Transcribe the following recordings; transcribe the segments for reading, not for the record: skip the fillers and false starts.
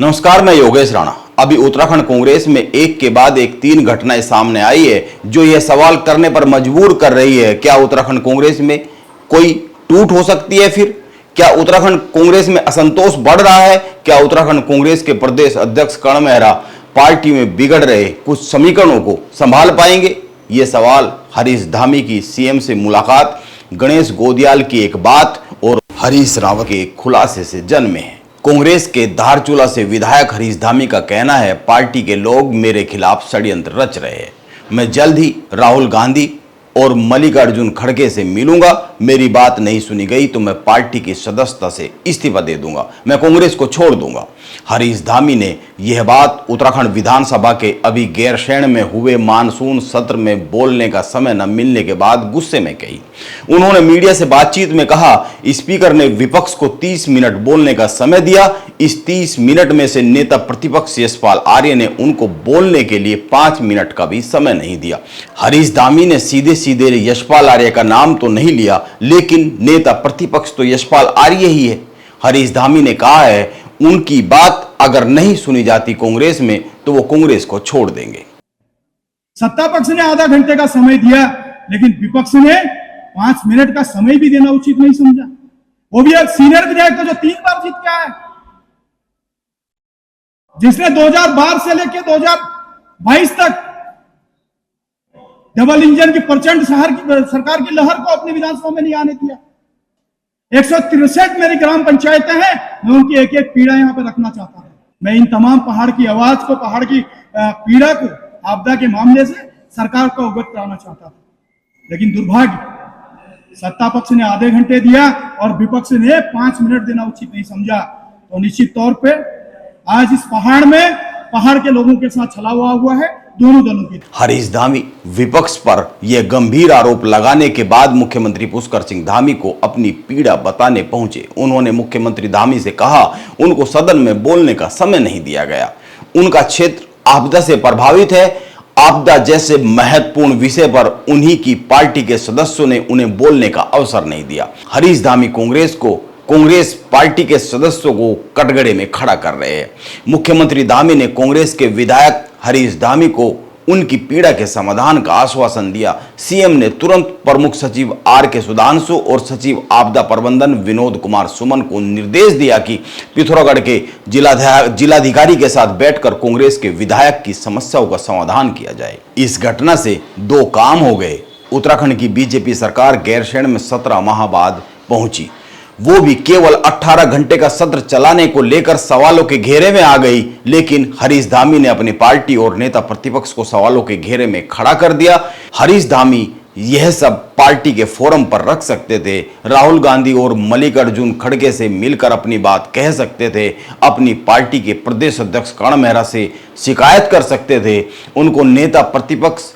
नमस्कार, मैं योगेश राणा। अभी उत्तराखंड कांग्रेस में एक के बाद एक 3 घटनाएं सामने आई है जो यह सवाल करने पर मजबूर कर रही है, क्या उत्तराखंड कांग्रेस में कोई टूट हो सकती है? फिर क्या उत्तराखंड कांग्रेस में असंतोष बढ़ रहा है? क्या उत्तराखंड कांग्रेस के प्रदेश अध्यक्ष कर्ण मेहरा पार्टी में बिगड़ रहे कुछ समीकरणों को संभाल पाएंगे? ये सवाल हरीश धामी की सीएम से मुलाकात, गणेश गोदियाल की एक बात और हरीश रावत के खुलासे से जन्मे हैं। कांग्रेस के धारचूला से विधायक हरीश धामी का कहना है, पार्टी के लोग मेरे खिलाफ षड्यंत्र रच रहे हैं। मैं जल्द ही राहुल गांधी और मल्लिकार्जुन खड़गे से मिलूंगा। मेरी बात नहीं सुनी गई तो मैं पार्टी की सदस्यता से इस्तीफा दे दूंगा, मैं कांग्रेस को छोड़ दूंगा। हरीश धामी ने यह बात उत्तराखंड विधानसभा के अभी गैरसैंण में हुए मानसून सत्र में बोलने का समय न मिलने के बाद गुस्से में कही। उन्होंने मीडिया से बातचीत में कहा, स्पीकर ने विपक्ष को 30 मिनट बोलने का समय दिया। इस 30 मिनट में से नेता प्रतिपक्ष यशपाल आर्य ने उनको बोलने के लिए 5 मिनट का भी समय नहीं दिया। हरीश धामी ने सीधे सीधे यशपाल आर्य का नाम तो नहीं लिया, लेकिन नेता प्रतिपक्ष तो यशपाल आर्य ही है। हरीश धामी ने कहा है, उनकी बात अगर नहीं सुनी जाती कांग्रेस में तो वो कांग्रेस को छोड़ देंगे। सत्ता पक्ष ने आधा घंटे का समय दिया, लेकिन विपक्ष ने 5 मिनट का समय भी देना उचित नहीं समझा। वो भी एक सीनियर विधायक को जो 3 बार जीत के आया, जिसने 2012 से लेकर 2022 तक डबल इंजन की प्रचंड सरकार की लहर को अपनी विधानसभा में नहीं आने दिया। 163 मेरी ग्राम पंचायतें हैं, मैं उनकी एक एक पीड़ा यहां पे रखना चाहता हूं। मैं इन तमाम पहाड़ की आवाज को, पहाड़ की पीड़ा को, आपदा के मामले से सरकार को अवगत कराना चाहता था, लेकिन दुर्भाग्य सत्ता पक्ष ने आधे घंटे दिया और विपक्ष ने 5 मिनट देना उचित नहीं समझा। तो निश्चित तौर पे आज इस पहाड़ के लोगों के साथ छलावा हुआ है दोनों दलों की। हरीश धामी विपक्ष पर यह गंभीर आरोप लगाने के बाद मुख्यमंत्री पुष्कर सिंह धामी को अपनी पीड़ा बताने पहुंचे। उन्होंने मुख्यमंत्री धामी से कहा, उनको सदन में बोलने का समय नहीं दिया गया। उनका क्षेत्र आपदा से प्रभावित है। आपदा जैसे महत्वपूर्ण विषय पर उन्हीं की पार्टी के सदस्यों ने उन्हें बोलने का अवसर नहीं दिया। हरीश धामी कांग्रेस पार्टी के सदस्यों को कटघरे में खड़ा कर रहे हैं। मुख्यमंत्री धामी ने कांग्रेस के विधायक हरीश धामी को उनकी पीड़ा के समाधान का आश्वासन दिया। सीएम ने तुरंत प्रमुख सचिव आर.के. सुधांशु और सचिव आपदा प्रबंधन विनोद कुमार सुमन को निर्देश दिया कि पिथौरागढ़ के जिलाधिकारी के साथ बैठकर कांग्रेस के विधायक की समस्याओं का समाधान किया जाए। इस घटना से 2 काम हो गए। उत्तराखंड की बीजेपी सरकार गैरसैंण में 17 माह बाद पहुंची, वो भी केवल 18 घंटे का सत्र चलाने को लेकर सवालों के घेरे में आ गई। लेकिन हरीश धामी ने अपनी पार्टी और नेता प्रतिपक्ष को सवालों के घेरे में खड़ा कर दिया। हरीश धामी यह सब पार्टी के फोरम पर रख सकते थे, राहुल गांधी और मल्लिकार्जुन खड़गे से मिलकर अपनी बात कह सकते थे, अपनी पार्टी के प्रदेश अध्यक्ष कर्ण मेहरा से शिकायत कर सकते थे। उनको नेता प्रतिपक्ष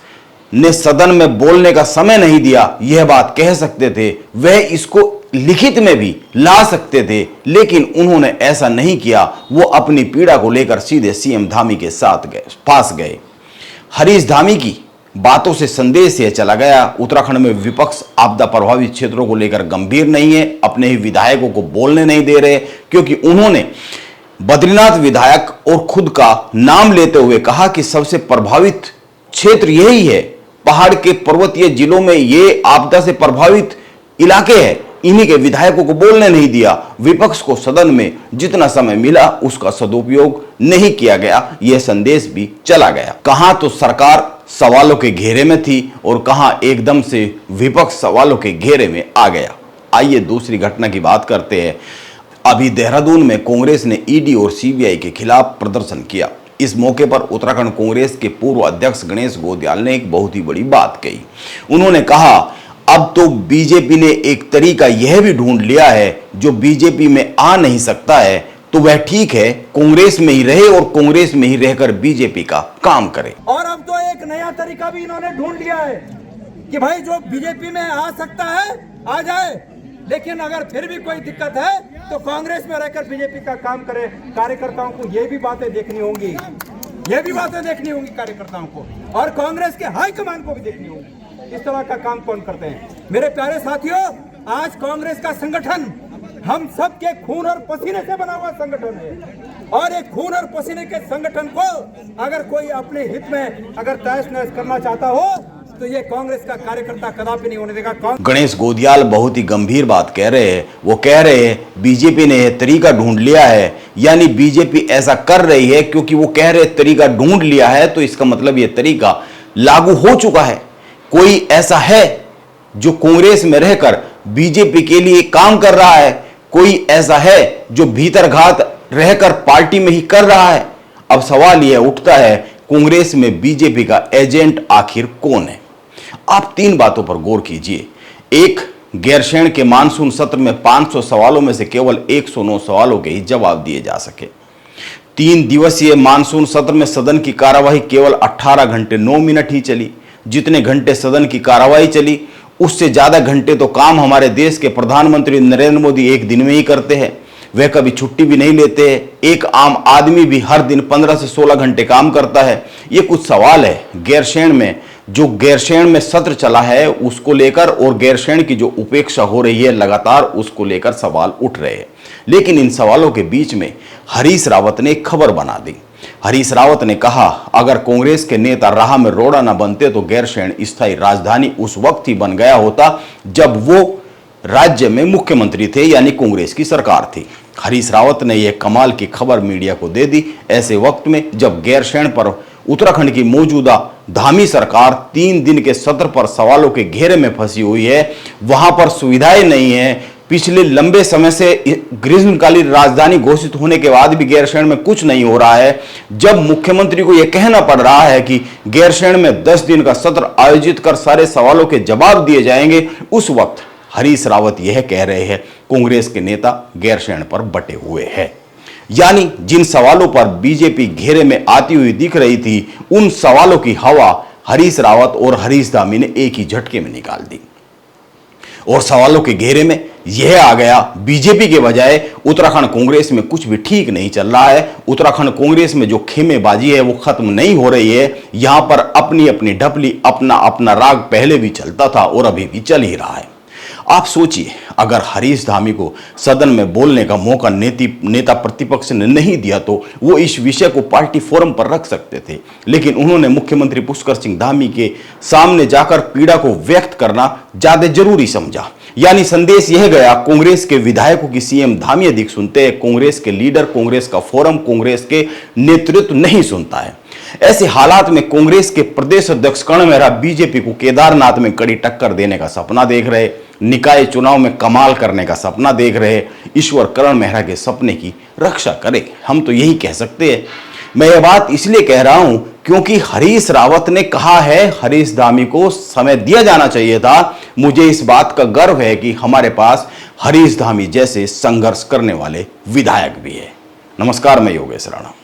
ने सदन में बोलने का समय नहीं दिया, यह बात कह सकते थे। वह इसको लिखित में भी ला सकते थे, लेकिन उन्होंने ऐसा नहीं किया। वो अपनी पीड़ा को लेकर सीधे सीएम धामी के पास गए। हरीश धामी की बातों से संदेश यह चला गया, उत्तराखंड में विपक्ष आपदा प्रभावित क्षेत्रों को लेकर गंभीर नहीं है, अपने ही विधायकों को बोलने नहीं दे रहे, क्योंकि उन्होंने बद्रीनाथ विधायक और खुद का नाम लेते हुए कहा कि सबसे प्रभावित क्षेत्र यही है। पहाड़ के पर्वतीय जिलों में ये आपदा से प्रभावित इलाके हैं, इन्हीं के विधायकों को बोलने नहीं दिया। विपक्ष को सदन में जितना समय मिला उसका सदुपयोग नहीं किया गया, यह संदेश भी चला गया। कहां तो सरकार सवालों के घेरे में थी और कहां एकदम से विपक्ष सवालों के घेरे में आ गया। आइए दूसरी घटना की बात करते हैं। अभी देहरादून में कांग्रेस ने ईडी और सीबीआई के खिलाफ प्रदर्शन किया। इस मौके पर उत्तराखंड कांग्रेस के पूर्व अध्यक्ष गणेश गोदियाल ने एक बहुत ही बड़ी बात कही। उन्होंने कहा, अब तो बीजेपी ने एक तरीका यह भी ढूंढ लिया है, जो बीजेपी में आ नहीं सकता है तो वह ठीक है, कांग्रेस में ही रहे और कांग्रेस में ही रहकर बीजेपी का काम करे। और अब तो एक नया तरीका भी इन्होंने ढूंढ लिया है कि भाई जो बीजेपी में आ सकता है आ जाए, लेकिन अगर फिर भी कोई दिक्कत है तो कांग्रेस में रहकर बीजेपी का काम करे। कार्यकर्ताओं को ये भी बातें देखनी होंगी, कार्यकर्ताओं को, और कांग्रेस के हाईकमान को भी देखनी होगी इस तरह का काम कौन करते हैं। मेरे प्यारे साथियों, आज कांग्रेस का संगठन हम सब के खून और पसीने से बना हुआ संगठन है। और एक खून और पसीने के संगठन को अगर कोई अपने हित में अगर तहस नहस करना चाहता हो तो ये कांग्रेस का कार्यकर्ता कदापि नहीं होने देगा। गणेश गोदियाल बहुत ही गंभीर बात कह रहे हैं। वो कह रहे हैं बीजेपी ने यह तरीका ढूंढ लिया है, यानी बीजेपी ऐसा कर रही है क्योंकि वो कह रहे तरीका ढूंढ लिया है तो इसका मतलब यह तरीका लागू हो चुका है। कोई ऐसा है जो कांग्रेस में रहकर बीजेपी के लिए काम कर रहा है, कोई ऐसा है जो भीतरघात रहकर पार्टी में ही कर रहा है। अब सवाल यह उठता है कांग्रेस में बीजेपी का एजेंट आखिर कौन है। आप तीन बातों पर गौर कीजिए। एक, गैरसैंण के मानसून सत्र में 500 सवालों में से केवल 109 सवालों के ही जवाब दिए जा सके। 3 दिवसीय मानसून सत्र में सदन की कार्यवाही केवल 18 घंटे 9 मिनट ही चली। जितने घंटे सदन की कार्यवाही चली उससे ज्यादा घंटे तो काम हमारे देश के प्रधानमंत्री नरेंद्र मोदी एक दिन में ही करते हैं। वह कभी छुट्टी भी नहीं लेते हैं। एक आम आदमी भी हर दिन 15 से 16 घंटे काम करता है। ये कुछ सवाल है गैरसैंण में, जो गैरसैंण में सत्र चला है उसको लेकर, और गैरसैंण की जो उपेक्षा हो रही है लगातार उसको लेकर सवाल उठ रहे हैं। लेकिन इन सवालों के बीच में हरीश रावत ने एक खबर बना दी। हरीश रावत ने कहा अगर कांग्रेस के नेता राह में रोड़ा न बनते तो गैरसैंण स्थायी राजधानी उस वक्त ही बन गया होता जब वो राज्य में मुख्यमंत्री थे, यानी कांग्रेस की सरकार थी। हरीश रावत ने यह कमाल की खबर मीडिया को दे दी ऐसे वक्त में जब गैरसैंण पर उत्तराखंड की मौजूदा धामी सरकार 3 दिन के सत्र पर सवालों के घेरे में फंसी हुई है। वहां पर सुविधाएं नहीं है। पिछले लंबे समय से ग्रीष्मकालीन राजधानी घोषित होने के बाद भी गैरसैंण में कुछ नहीं हो रहा है। जब मुख्यमंत्री को यह कहना पड़ रहा है कि गैरसैंण में 10 दिन का सत्र आयोजित कर सारे सवालों के जवाब दिए जाएंगे, उस वक्त हरीश रावत यह कह रहे हैं कांग्रेस के नेता गैरसैंण पर बटे हुए हैं। यानी जिन सवालों पर बीजेपी घेरे में आती हुई दिख रही थी उन सवालों की हवा हरीश रावत और हरीश धामी ने एक ही झटके में निकाल दी और सवालों के घेरे में यह आ गया बीजेपी के बजाय उत्तराखंड कांग्रेस में कुछ भी ठीक नहीं चल रहा है। उत्तराखंड कांग्रेस में जो खेमेबाजी है वो खत्म नहीं हो रही है। यहां पर अपनी अपनी ढपली, अपना अपना राग पहले भी चलता था और अभी भी चल ही रहा है। आप सोचिए अगर हरीश धामी को सदन में बोलने का मौका नेता प्रतिपक्ष ने नहीं दिया तो वो इस विषय को पार्टी फोरम पर रख सकते थे, लेकिन उन्होंने मुख्यमंत्री पुष्कर सिंह धामी के सामने जाकर पीड़ा को व्यक्त करना ज्यादा जरूरी समझा। यानी संदेश यह गया कांग्रेस के विधायकों की सीएम धामी अधिक सुनते हैं, कांग्रेस के लीडर, कांग्रेस का फोरम, कांग्रेस के नेतृत्व नहीं सुनता है। ऐसे हालात में कांग्रेस के प्रदेश अध्यक्ष कर्ण मेहरा बीजेपी को केदारनाथ में कड़ी टक्कर देने का सपना देख रहे, निकाय चुनाव में कमाल करने का सपना देख रहे। ईश्वर कर्ण मेहरा के सपने की रक्षा करे, हम तो यही कह सकते हैं। मैं ये बात इसलिए कह रहा हूं क्योंकि हरीश रावत ने कहा है हरीश धामी को समय दिया जाना चाहिए था। मुझे इस बात का गर्व है कि हमारे पास हरीश धामी जैसे संघर्ष करने वाले विधायक भी है। नमस्कार, मैं योगेश राणा।